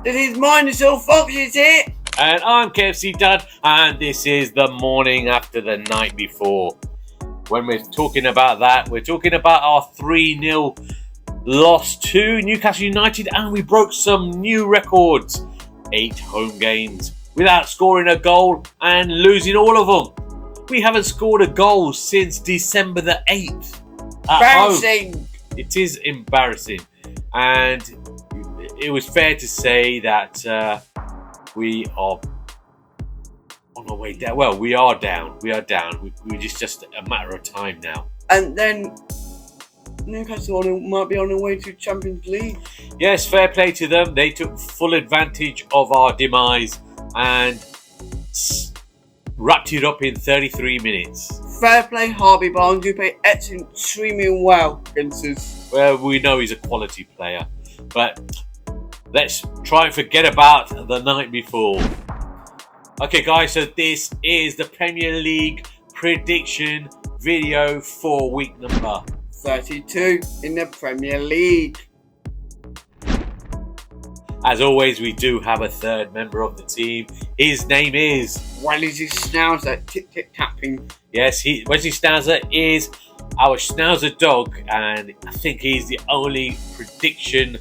This is mine, the Silver Foxes here. And I'm KFC Dad, and this is the morning after the night before. When we're talking about that, we're talking about our 3-0 loss to Newcastle United, and we broke some new records. 8 home games without scoring a goal and losing all of them. We haven't scored a goal since December the 8th. Embarrassing. It is embarrassing. And it was fair to say that we are on our way down. Well, we are down. We're just a matter of time now. And then Newcastle might be on their way to Champions League. Yes, fair play to them. They took full advantage of our demise and wrapped it up in 33 minutes. Fair play, Harvey Barnes, who played extremely well against us. Well, we know he's a quality player, but let's try and forget about the night before. Okay, guys, so this is the Premier League prediction video for week number 32 in the Premier League. As always, we do have a third member of the team. His name is Wesley Schnauzer, tip-tip-tapping. Yes, Wesley Schnauzer is our Schnauzer dog, and I think he's the only prediction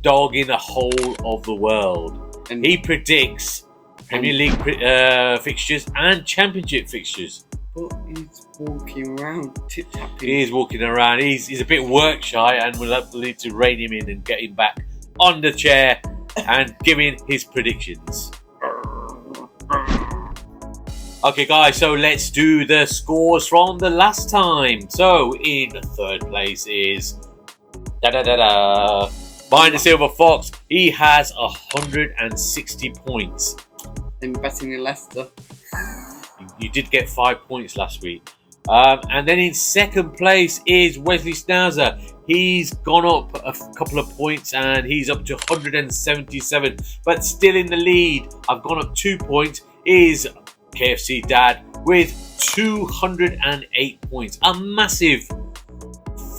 dog in the whole of the world. And he predicts Premier League fixtures and Championship fixtures. But he's walking around, tip-tapping. He is walking around. He's a bit work shy, and we'll need to rein him in and get him back on the chair and giving his predictions. Okay, guys, so let's do the scores from the last time. So in third place is Mayan the Silver Fox. He has 160 points. In betting in Leicester. You did get 5 points last week. And then in second place is Wesley Schnauzer. He's gone up a couple of points and he's up to 177, but still in the lead. I've gone up 2 points. Is KFC Dad with 208 points. A massive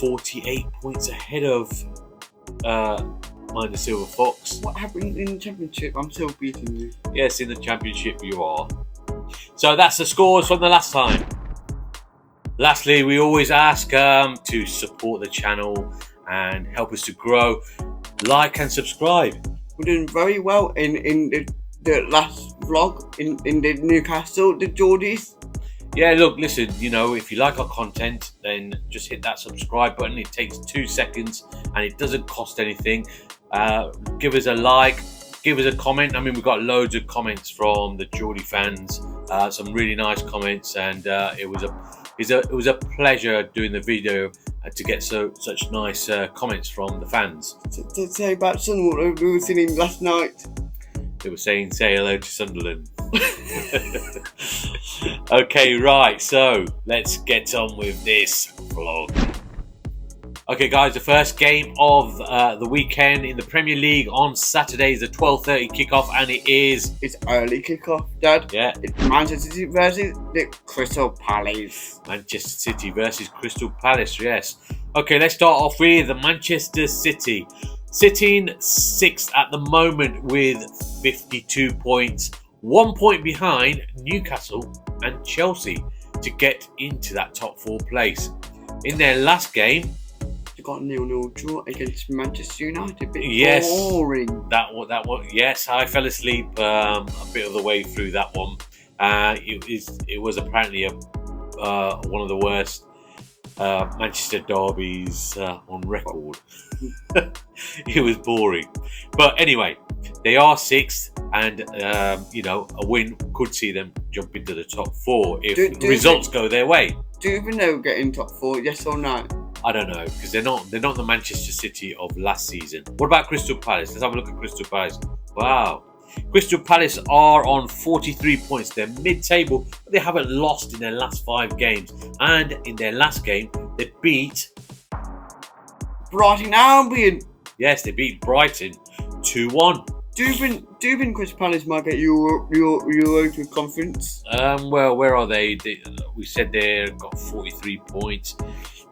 48 points ahead of Mayan the Silver Fox. What happened in the Championship? I'm still beating you. Yes, in the Championship you are. So that's the scores from the last time. Lastly, we always ask to support the channel and help us to grow. Like and subscribe. We're doing very well in the last vlog in the Newcastle, the Geordies. Yeah, look, listen, you know, if you like our content, then just hit that subscribe button. It takes 2 seconds and it doesn't cost anything. Give us a like, give us a comment. I mean, we've got loads of comments from the Geordie fans, some really nice comments, and it was a pleasure doing the video to get such nice comments from the fans. To say about Sunderland, we were singing last night. They were saying, say hello to Sunderland. Okay, right, so let's get on with this vlog. Okay, guys, the first game of the weekend in the Premier League on Saturday is a 12:30 kickoff, and it's early kickoff, Dad. Yeah. It's Manchester City versus the Crystal Palace. Manchester City versus Crystal Palace, yes. Okay, let's start off with Manchester City. Sitting 6th at the moment with 52 points. 1 point behind Newcastle and Chelsea to get into that top 4 place. In their last game, they got a 0-0 draw against Manchester United. A bit boring. That one. Yes, I fell asleep a bit of the way through that one. It was apparently one of the worst Manchester derbies on record. It was boring, but anyway, they are 6th, and a win could see them jump into the top 4 if results go their way. Do you even know getting top 4? Yes or no? I don't know, because they're not the Manchester City of last season. What about Crystal Palace? Let's have a look at Crystal Palace. Wow. Crystal Palace are on 43 points. They're mid-table, but they haven't lost in their last 5 games. And in their last game, they beat Brighton Albion. Yes, they beat Brighton 2-1. Do you think Crystal Palace might get Europa Conference? Well, where are they? We said they've got 43 points.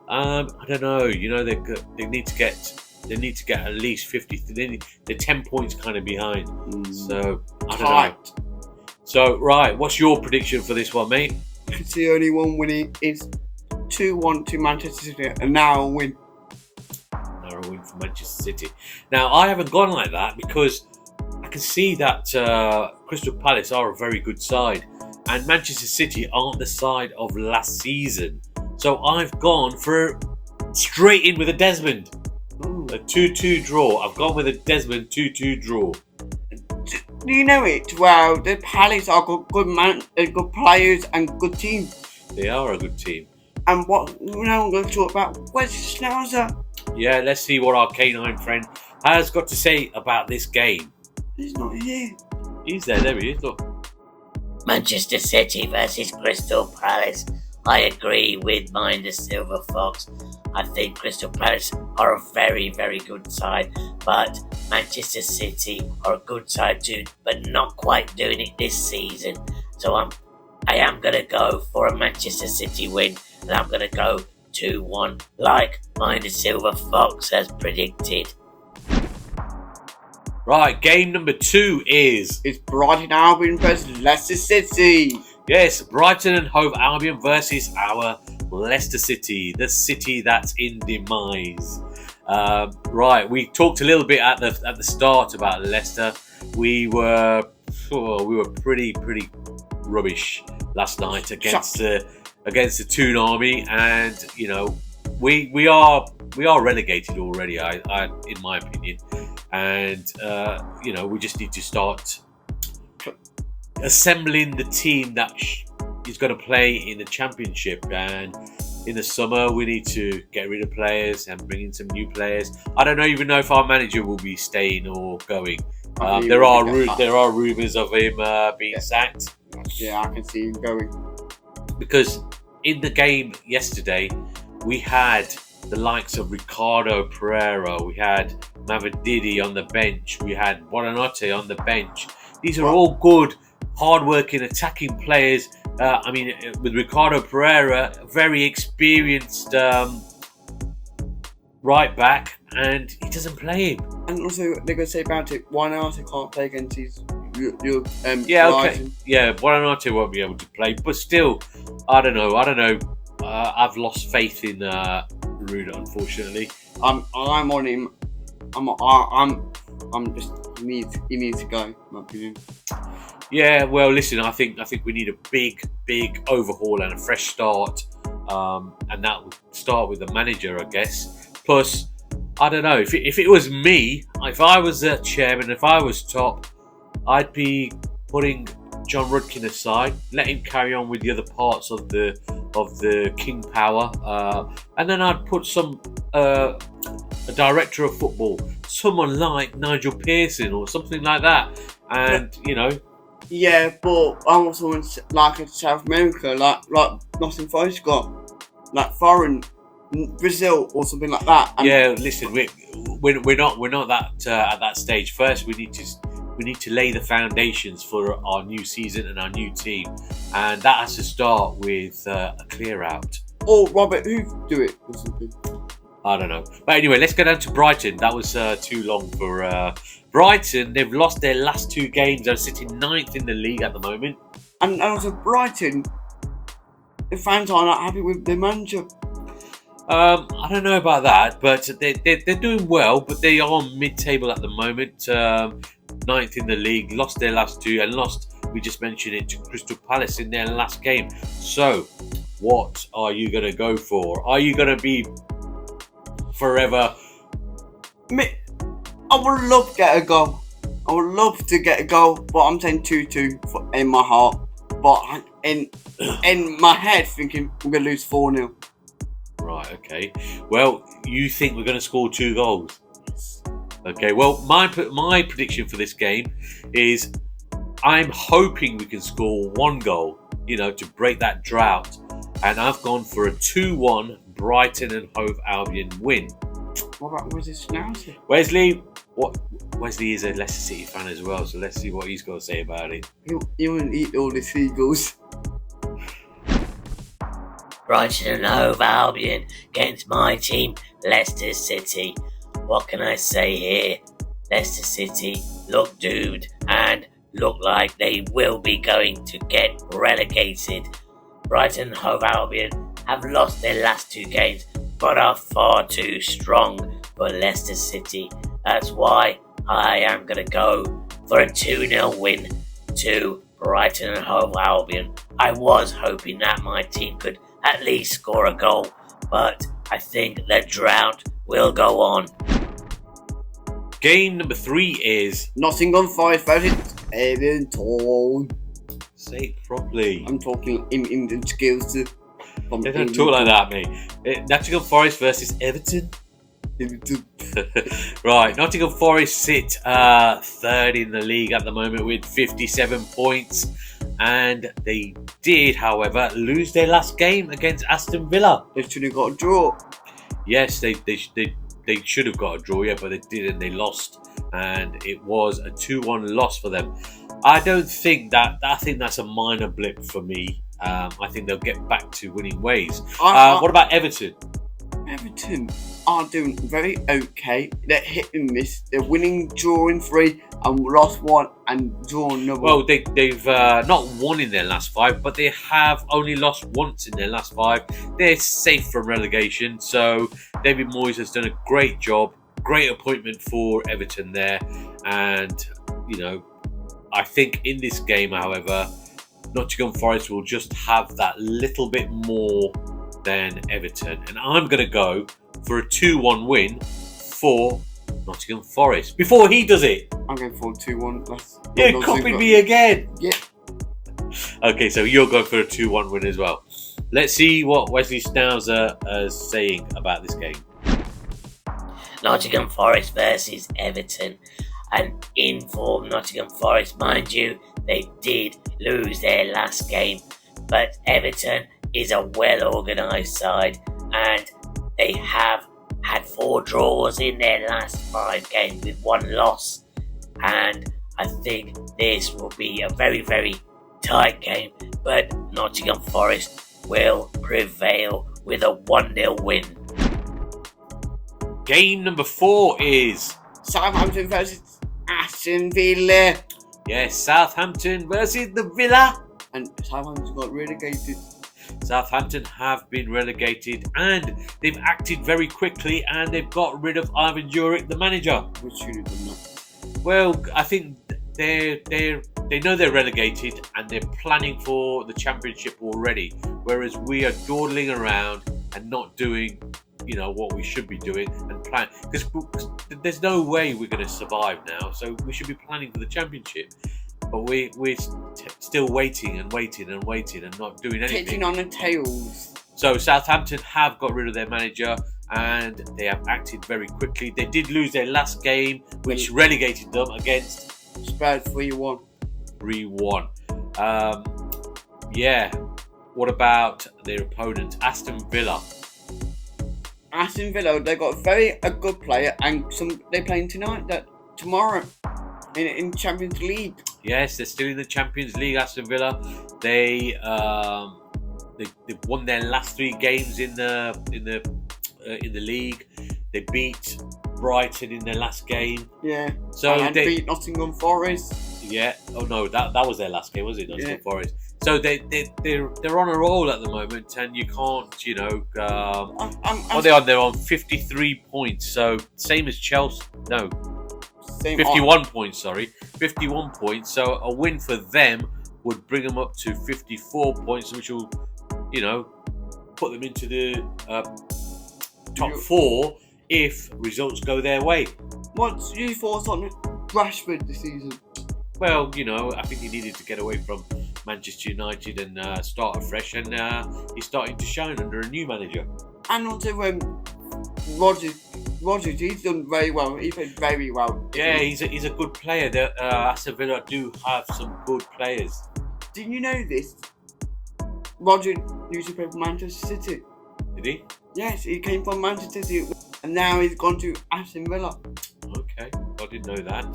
I don't know. You know, they need to get They need to get at least 50. They're 10 points kind of behind. So I don't Tight. know. So right, what's your prediction for this one, mate? It's the only one winning is 2-1 to Manchester City, a narrow win. Narrow win for Manchester City. Now I haven't gone like that because I can see that Crystal Palace are a very good side, and Manchester City aren't the side of last season. So I've gone for straight in with a Desmond. A 2-2 draw. I've gone with a Desmond 2-2 draw. Do you know it? Well, the Palace are good players and good team. They are a good team. And what now I'm going to talk about Wesley Schnauzer. Yeah, let's see what our canine friend has got to say about this game. He's not here. He's there. There he is. Look. Manchester City versus Crystal Palace. I agree with Mayan the Silver Fox. I think Crystal Palace are a very, very good side, but Manchester City are a good side too, but not quite doing it this season. So I am going to go for a Manchester City win, and I'm going to go 2-1 like Mayan the Silver Fox has predicted. Right, game number 2 is... It's Brighton Albion versus Leicester City. Yes, Brighton and Hove Albion versus our Leicester City, the city that's in demise. Right, we talked a little bit at the start about Leicester. We were pretty rubbish last night against the Toon Army, and you know we are relegated already. I in my opinion, and you know we just need to start assembling the team that is going to play in the Championship, and in the summer we need to get rid of players and bring in some new players. I don't even know if our manager will be staying or going. There are rumours of him being sacked. Yeah, I can see him going. Because in the game yesterday, we had the likes of Ricardo Pereira, we had Mavididi on the bench, we had Buonanotte on the bench. These are all good, hard-working, attacking players. I mean, with Ricardo Pereira, very experienced right back, and he doesn't play him. And also, they're going to say about it, Buonanotte can't play against his yeah, Brighton. okay. Yeah, Buonanotte won't be able to play, but still, I don't know. I've lost faith in Ruda, unfortunately. I'm on him. I'm just he needs to go, in my opinion. Yeah, well, listen, I think we need a big overhaul and a fresh start, and that will start with the manager, I guess. Plus, I don't know, if it was me, if I was the chairman, if I was top, I'd be putting John Rudkin aside, let him carry on with the other parts of the King Power, and then I'd put a director of football, someone like Nigel Pearson or something like that, and you know. Yeah, but I want someone like in South America, like Nottingham Forest got, like foreign Brazil or something like that. And yeah, listen, we're not that at that stage. First, we need to lay the foundations for our new season and our new team, and that has to start with a clear out. Or Robert Hoof do it or something. I don't know. But anyway, let's go down to Brighton. That was too long for Brighton. They've lost their last 2 games. They're sitting 9th in the league at the moment. And also Brighton, the fans are not happy with their manager. I don't know about that, but they're doing well, but they are mid-table at the moment. 9th in the league, lost their last 2 and lost, we just mentioned it, to Crystal Palace in their last game. So, what are you going to go for? Are you going to be forever? I would love to get a goal. I would love to get a goal, but I'm saying 2-2 in my heart. But in my head, thinking we're going to lose 4-0. Right, okay. Well, you think we're going to score 2 goals? Okay, well, my prediction for this game is I'm hoping we can score 1 goal, you know, to break that drought. And I've gone for a 2-1 Brighton and Hove Albion win. What about Wesley Schnauzer? Wesley is a Leicester City fan as well, so let's see what he's got to say about it. He won't eat all the seagulls. Brighton and Hove Albion against my team, Leicester City. what can I say here? Leicester City look doomed and look like they will be going to get relegated. Brighton and Hove Albion have lost their last 2 games but are far too strong for Leicester City. That's why I am going to go for a 2-0 win to Brighton and Hove Albion. I was hoping that my team could at least score a goal, but I think the drought will go on. Game number 3 is Nottingham Forest versus Everton. Say it properly. I'm talking in Indian skills. They don't talk like that, mate. Nottingham Forest versus Everton. Right, Nottingham Forest sit 3rd in the league at the moment with 57 points, and they did, however, lose their last game against Aston Villa. They should have got a draw. Yes, they should have got a draw, yeah, but they didn't. They lost, and it was a 2-1 loss for them. I think that's a minor blip for me. I think they'll get back to winning ways. What about Everton? Everton are doing very okay. They're hit and miss. They're winning, drawing 3, and lost 1 and drawn another. Well, they've not won in their last 5, but they have only lost once in their last 5. They're safe from relegation, so David Moyes has done a great job. Great appointment for Everton there, and I think in this game, however, Nottingham Forest will just have that little bit more than Everton, and I'm going to go for a 2-1 win for Nottingham Forest. Before he does it, I'm going for a 2-1. Yeah, copied me again. Yeah. Okay, so you're going for a 2-1 win as well. Let's see what Wesley Schnauzer is saying about this game. Nottingham Forest versus Everton. An in-form Nottingham Forest, mind you, they did lose their last game, but Everton is a well-organised side, and they have had 4 draws in their last 5 games with 1 loss, and I think this will be a very, very tight game, but Nottingham Forest will prevail with a 1-0 win. Game number 4 is Southampton versus Aston Villa. Yes, Southampton versus the Villa. And Southampton got relegated. Southampton have been relegated, and they've acted very quickly, and they've got rid of Ivan Juric, the manager. Which should have done that. Well, I think they know they're relegated, and they're planning for the championship already, whereas we are dawdling around and not doing what we should be doing and plan, because there's no way we're going to survive now, so we should be planning for the championship, but we're still waiting and not doing anything. Taking on the tails. So Southampton have got rid of their manager, and they have acted very quickly. They did lose their last game, which relegated them against Spurs 3-1. 3-1. What about their opponent, Aston Villa? Aston Villa, they got a good player, and they're playing tomorrow in Champions League. Yes, they're still in the Champions League. Aston Villa, they've won their last 3 games in the league. They beat Brighton in their last game. Yeah. So and they beat Nottingham Forest. Yeah. Oh no, that was their last game, was it? Nottingham Forest. So they're on a roll at the moment, and you can't, what they on? They're on 53 points, so same as Chelsea. No, 51 points. Sorry, 51 points. So a win for them would bring them up to 54 points, which will, put them into the top 4 if results go their way. What's your thoughts on Rashford this season? Well, I think he needed to get away from Manchester United and start afresh, and he's starting to shine under a new manager. And also, Rodgers, he's done very well. He played very well. Yeah, he's a good player. Aston Villa do have some good players. Did you know this? Rodgers used to play for Manchester City. Did he? Yes, he came from Manchester City, and now he's gone to Aston Villa. Okay, I didn't know that.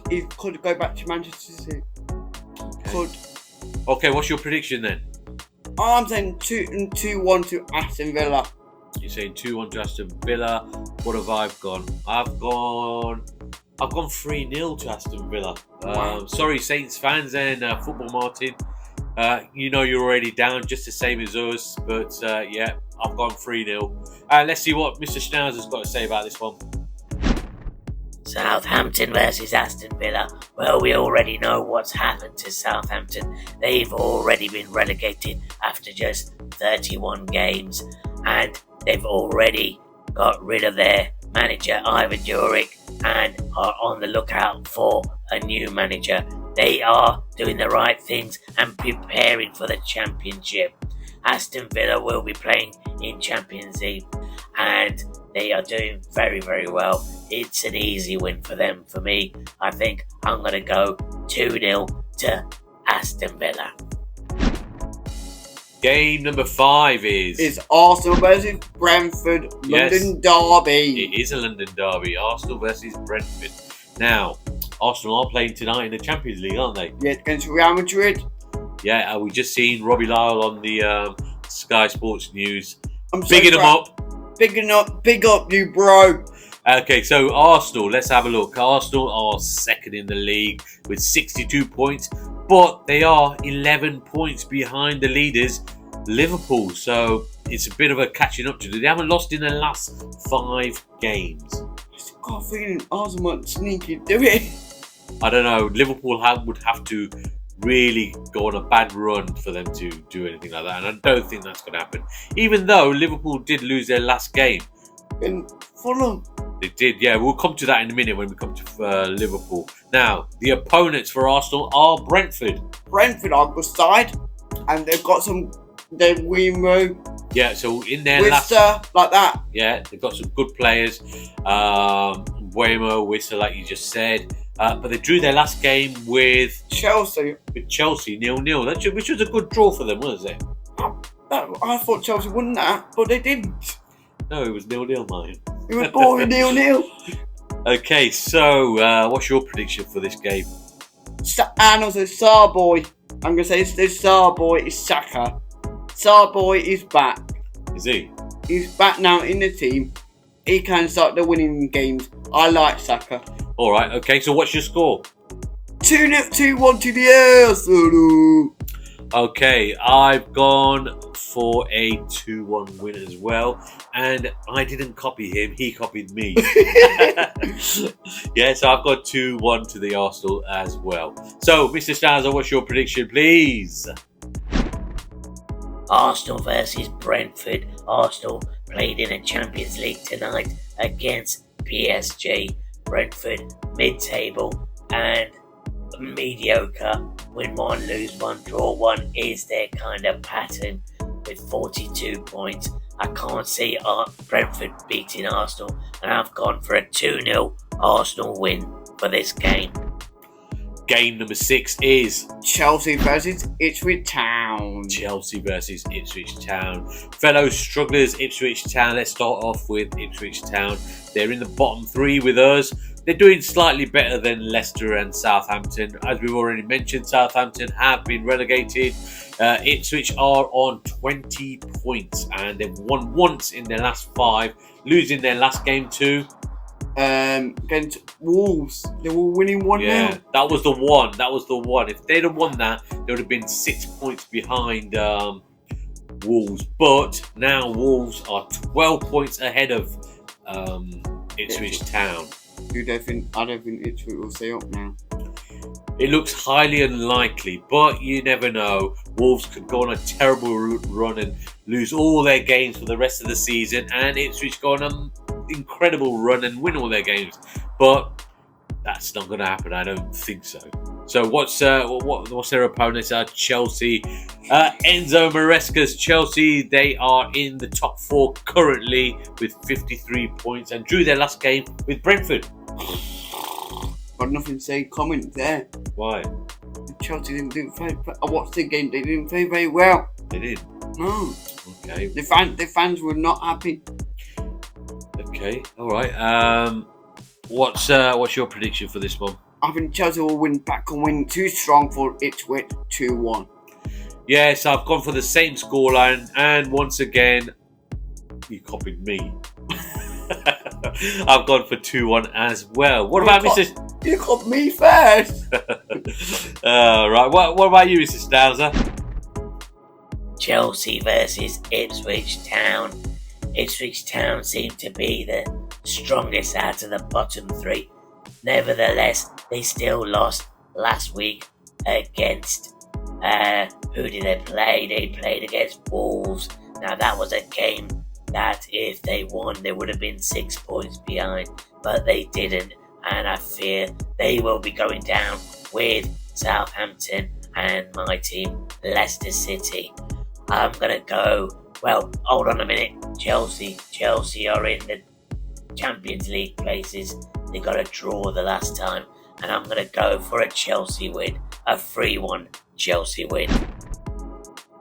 He could go back to Manchester City. Could. Okay, what's your prediction then? I'm saying 2-1 to Aston Villa. You're saying 2-1 to Aston Villa. What have I gone? I've gone 3-0 to Aston Villa. Wow. Sorry, Saints fans and Football Martin. You're already down just the same as us, but yeah, I've gone 3-0. Let's see what Mr. Schnauzer's got to say about this one. Southampton versus Aston Villa. Well, we already know what's happened to Southampton. They've already been relegated after just 31 games, and they've already got rid of their manager, Ivan Durick, and are on the lookout for a new manager. They are doing the right things and preparing for the Championship. Aston Villa will be playing in Champions League, and they are doing very, very well. It's an easy win for them. For me, I think I'm going to go 2-0 to Aston Villa. Game number 5 is... It's Arsenal versus Brentford, London derby. It is a London derby. Arsenal versus Brentford. Now, Arsenal are playing tonight in the Champions League, aren't they? Yeah, against Real Madrid. Yeah, we just seen Robbie Lyle on the Sky Sports News. I'm so Bigging them proud. up. Big up you, bro. Okay, so Arsenal, let's have a look. Arsenal are second in the league with 62 points, but they are 11 points behind the leaders, Liverpool. So it's a bit of a catching up to do. They haven't lost in the last 5 games. I've got a feeling Arsenal might sneaky do it. I don't know. Liverpool would have to really go on a bad run for them to do anything like that, and I don't think that's going to happen. Even though Liverpool did lose their last game. In Fulham. They did, yeah. We'll come to that in a minute when we come to Liverpool. Now, the opponents for Arsenal are Brentford. Brentford are good side, and they've got some. They're Wemo, Yeah, so in their Lister, like that. Yeah, they've got some good players. Wemo, Whistler, like you just said. But they drew their last game with Chelsea. 0-0, which was a good draw for them, wasn't it? I thought Chelsea won that, but they didn't. No, it was 0-0, Mayan. It was boring 0-0. Okay, so what's your prediction for this game? And also Sarboy. I'm going to say this Sarboy is Saka. Sarboy is back. Is he? He's back now in the team. He can start the winning games. I like Saka. All right, okay, so what's your score? 2-1 to the Arsenal. Okay, I've gone for a 2-1 win as well, and I didn't copy him, he copied me. Yeah, so I've got 2-1 to the Arsenal as well. So, Mr. Schnauzer, what's your prediction, please? Arsenal versus Brentford. Arsenal played in a Champions League tonight against PSG. Brentford mid-table and mediocre. Win one, lose one, draw one is their kind of pattern with 42 points. I can't see Brentford beating Arsenal, and I've gone for a 2-0 Arsenal win for this game. Game number 6 is Chelsea versus Ipswich Town. Chelsea versus Ipswich Town. Fellow strugglers, Ipswich Town. Let's start off with Ipswich Town. They're in the bottom 3 with us. They're doing slightly better than Leicester and Southampton. As we've already mentioned, Southampton have been relegated. Ipswich are on 20 points and they've won once in their last 5, losing their last game to against Wolves. They were winning 1-0. Yeah, that was the one. If they'd have won that, they would have been 6 points behind Wolves. But now Wolves are 12 points ahead of Ipswich Town. I don't think Ipswich will stay up now. It looks highly unlikely, but you never know. Wolves could go on a terrible run and lose all their games for the rest of the season, and Ipswich go on an incredible run and win all their games. But that's not going to happen. I don't think so. So what's their opponents? Chelsea. Enzo Maresca's Chelsea. They are in the top 4 currently with 53 points and drew their last game with Brentford. Got nothing to say. Comment there. Why? Chelsea didn't do very. I watched the game. They didn't play very well. They did. No. Okay. The fans were not happy. Okay. All right. What's your prediction for this one? I think Chelsea will win back and win too strong for Ipswich 2-1. Yes, I've gone for the same scoreline, and once again, you copied me. I've gone for 2-1 as well. What about Mr. You got me first. Right. What about you, Mr. Schnauzer? Chelsea versus Ipswich Town. Ipswich Town seem to be the strongest out of the bottom three. Nevertheless, they still lost last week against, who did they play? They played against Wolves. Now that was a game that if they won, they would have been 6 points behind, but they didn't, and I fear they will be going down with Southampton and my team, Leicester City. I'm gonna go, well, hold on a minute, Chelsea are in the Champions League places. They got a draw the last time, and I'm gonna go for a Chelsea win, a 3-1 Chelsea win.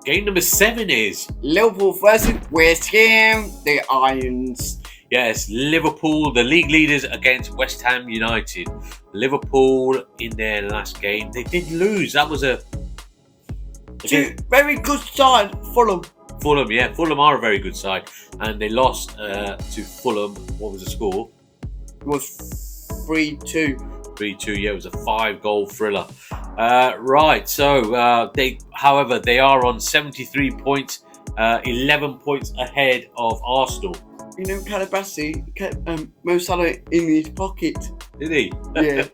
Game number 7 is Liverpool versus West Ham, the Irons. Yes, Liverpool, the league leaders against West Ham United. Liverpool in their last game, they did lose. That was a very good side, Fulham. Fulham are a very good side, and they lost to Fulham. What was the score? It was 3-2. 3-2. Yeah, it was a 5-goal thriller. Right. So they are on 73 points, 11 points ahead of Arsenal. You know, Calabassi kept Mo Salah in his pocket. Did he? Yeah.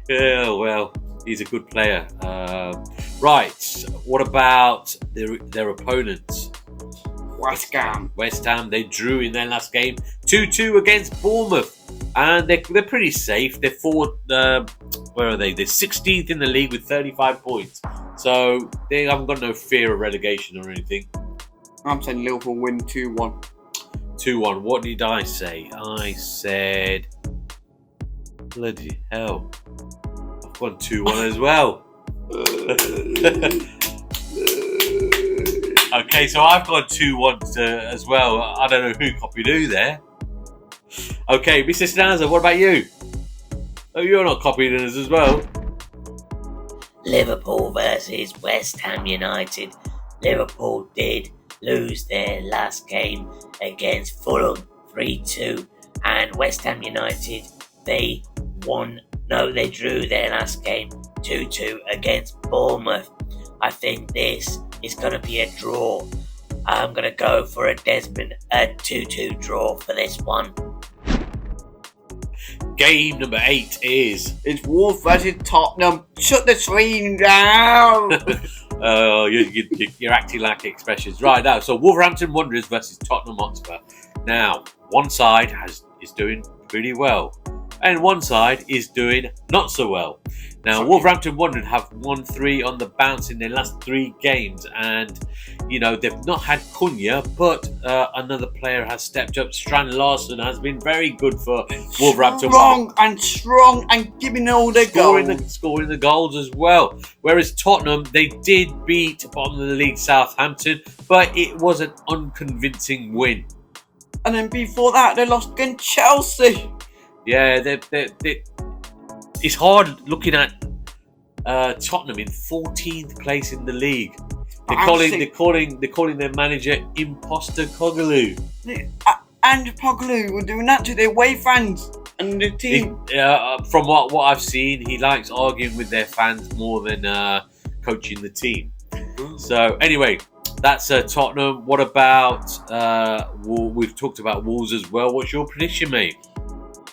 Yeah. Well, he's a good player. Right. What about their opponents? West Ham. West Ham, they drew in their last game 2-2 against Bournemouth, and they're pretty safe. They're where are they? They're 16th in the league with 35 points, so they haven't got no fear of relegation or anything. I'm saying Liverpool win 2-1. 2-1. What did I say? I said, bloody hell, I've gone 2-1 as well. Okay, so I've gone 2-1 as well. I don't know who copied who there. Okay, Mr. Schnauzer, what about you? Oh, you're not copying us as well. Liverpool versus West Ham United. Liverpool did lose their last game against Fulham 3-2, and West Ham United, they drew their last game 2-2 against Bournemouth. I think this is going to be a draw. I'm going to go for a 2-2 draw for this one. Game number 8 is... It's Wolves versus Tottenham. Shut the screen down. Oh, you're acting like expressions. Right now, so Wolverhampton Wanderers versus Tottenham Hotspur. Now, one side is doing pretty well, and one side is doing not so well. Now, Wolverhampton Wanderers have won 3 on the bounce in their last 3 games, and they've not had Cunha, but another player has stepped up. Strand Larsen has been very good for Wolverhampton. Strong and giving all the goals. Scoring the goals as well. Whereas Tottenham, they did beat bottom of the league Southampton, but it was an unconvincing win. And then before that, they lost against Chelsea. Yeah, it's hard looking at Tottenham in 14th place in the league. They're calling their manager Imposter Cogaloo. And Cogaloo were doing that to their away fans and the team. From what I've seen, he likes arguing with their fans more than coaching the team. So anyway, that's Tottenham. What about we've talked about Wolves as well. What's your prediction, mate?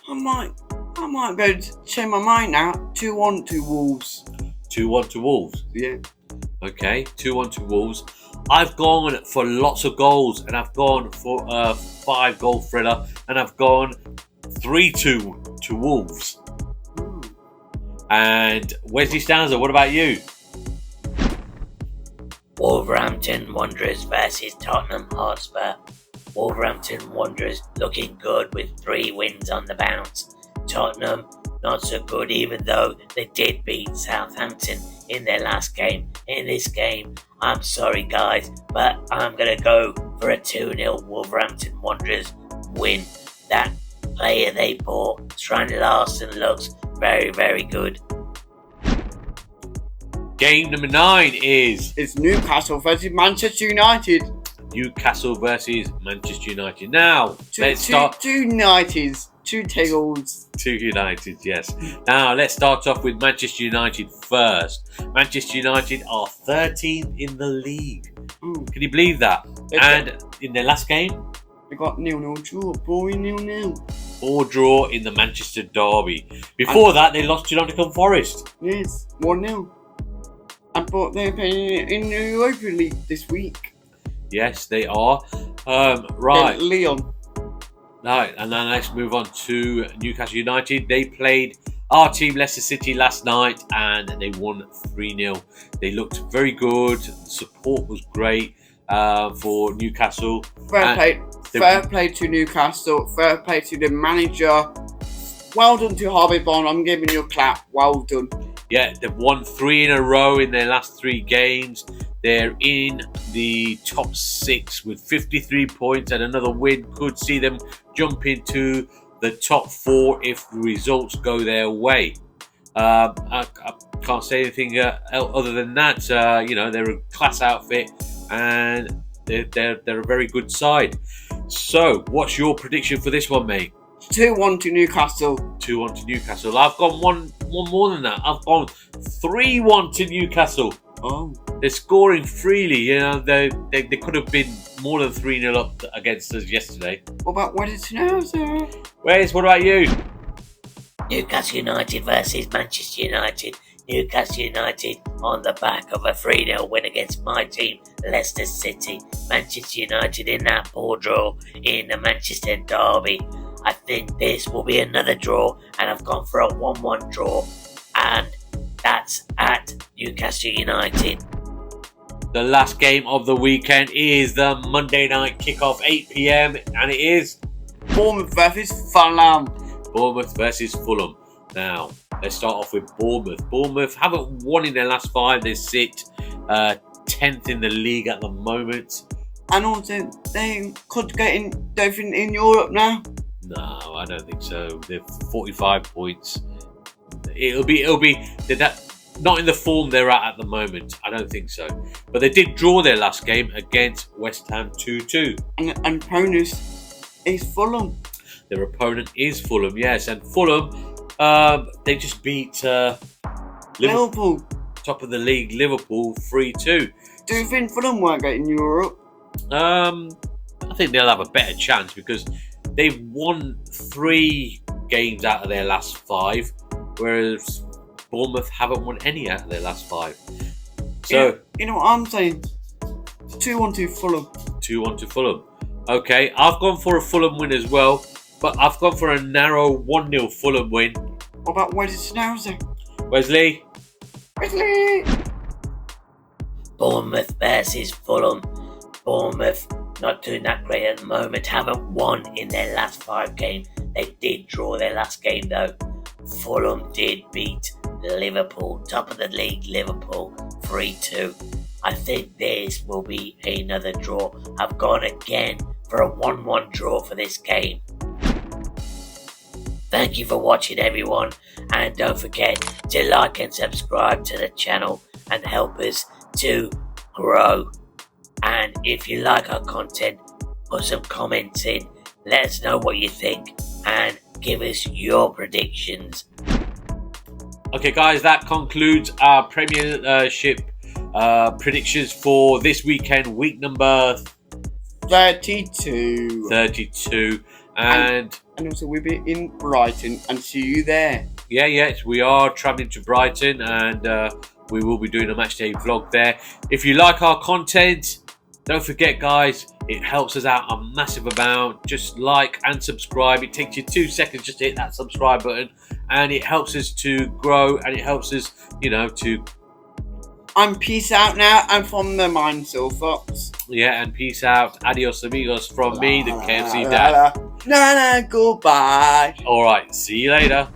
I might go change my mind now. 2-1 to Wolves. 2-1 to Wolves? Yeah. Okay, 2-1 to Wolves. I've gone for lots of goals, and I've gone for a 5-goal thriller, and I've gone 3-2 to Wolves. And Wesley Schnauzer, what about you? Wolverhampton Wanderers versus Tottenham Hotspur. Wolverhampton Wanderers looking good with 3 wins on the bounce. Tottenham not so good, even though they did beat Southampton in their last game. In this game, I'm sorry guys, but I'm going to go for a 2-0 Wolverhampton Wanderers win. That player they bought, Strand Larsen, looks very, very good. Game number 9 is... It's Newcastle versus Manchester United. Newcastle versus Manchester United. Now, let's start... Two United. 2 tails. 2 United, yes. Now, let's start off with Manchester United first. Manchester United are 13th in the league. Mm. Can you believe that? And in their last game, They got 0-0 draw, boring 0-0. or draw in the Manchester derby. Before that, they lost to Nottingham Forest. Yes, 1-0. But they're playing in the Europa League this week. Yes, they are. Right. Leon. Right, and then let's move on to Newcastle United. They played our team, Leicester City, last night, and they won 3-0. They looked very good. The support was great for Newcastle. Fair play to Newcastle. Fair play to the manager. Well done to Harvey Bond. I'm giving you a clap. Well done. Yeah, they've won 3 in a row in their last 3 games. They're in the top 6 with 53 points, and another win could see them jump into the top 4 if the results go their way. I can't say anything other than that. They're a class outfit, and they're a very good side. So, what's your prediction for this one, mate? 2-1 to Newcastle. 2-1 to Newcastle. I've gone one more than that. I've gone 3-1 to Newcastle. Oh. They're scoring freely. They could have been more than 3-0 up against us yesterday. What about Wesley Schnauzer? Wes, what about you? Newcastle United versus Manchester United. Newcastle United on the back of a 3-0 win against my team, Leicester City. Manchester United in that poor draw in the Manchester derby. I think this will be another draw, and I've gone for a 1-1 draw, and that's at Newcastle United. The last game of the weekend is the Monday night kickoff, 8 p.m, and it is Bournemouth versus Fulham. Bournemouth versus Fulham. Now, let's start off with Bournemouth. Bournemouth haven't won in their last 5. They sit 10th in the league at the moment. And also, they could get in Europe now. No, I don't think so. They're 45 points. It'll be. They're not in the form they're at the moment. I don't think so. But they did draw their last game against West Ham 2-2. And opponent is Fulham. Their opponent is Fulham, yes. And Fulham, they just beat Liverpool. Top of the league, Liverpool 3-2. Do you think Fulham won't get in Europe? I think they'll have a better chance because they've won 3 games out of their last 5, whereas Bournemouth haven't won any out of their last 5. So you know what I'm saying? 2-1 to Fulham. 2-1 to Fulham. Okay, I've gone for a Fulham win as well, but I've gone for a narrow 1-0 Fulham win. What about Wesley Schnauzer? Wesley? Bournemouth versus Fulham. Bournemouth not doing that great at the moment, haven't won in their last 5 games. They did draw their last game though. Fulham did beat Liverpool, top of the league Liverpool 3-2. I think this will be another draw. I've gone again for a 1-1 draw for this game. Thank you for watching, everyone, and don't forget to like and subscribe to the channel and help us to grow. And if you like our content, put some comments in, let us know what you think, and give us your predictions. Okay, guys, that concludes our Premiership predictions for this weekend, week number 32. 32. And also we'll be in Brighton and see you there. Yes, we are travelling to Brighton, and we will be doing a matchday vlog there. If you like our content, don't forget, guys, it helps us out a massive amount. Just like and subscribe. It takes you 2 seconds just to hit that subscribe button, and it helps us to grow, and it helps us, to... And peace out now, and from the Mayan Fox. Yeah, and peace out. Adios, amigos, from me, the KFC Dad. Goodbye. All right, see you later.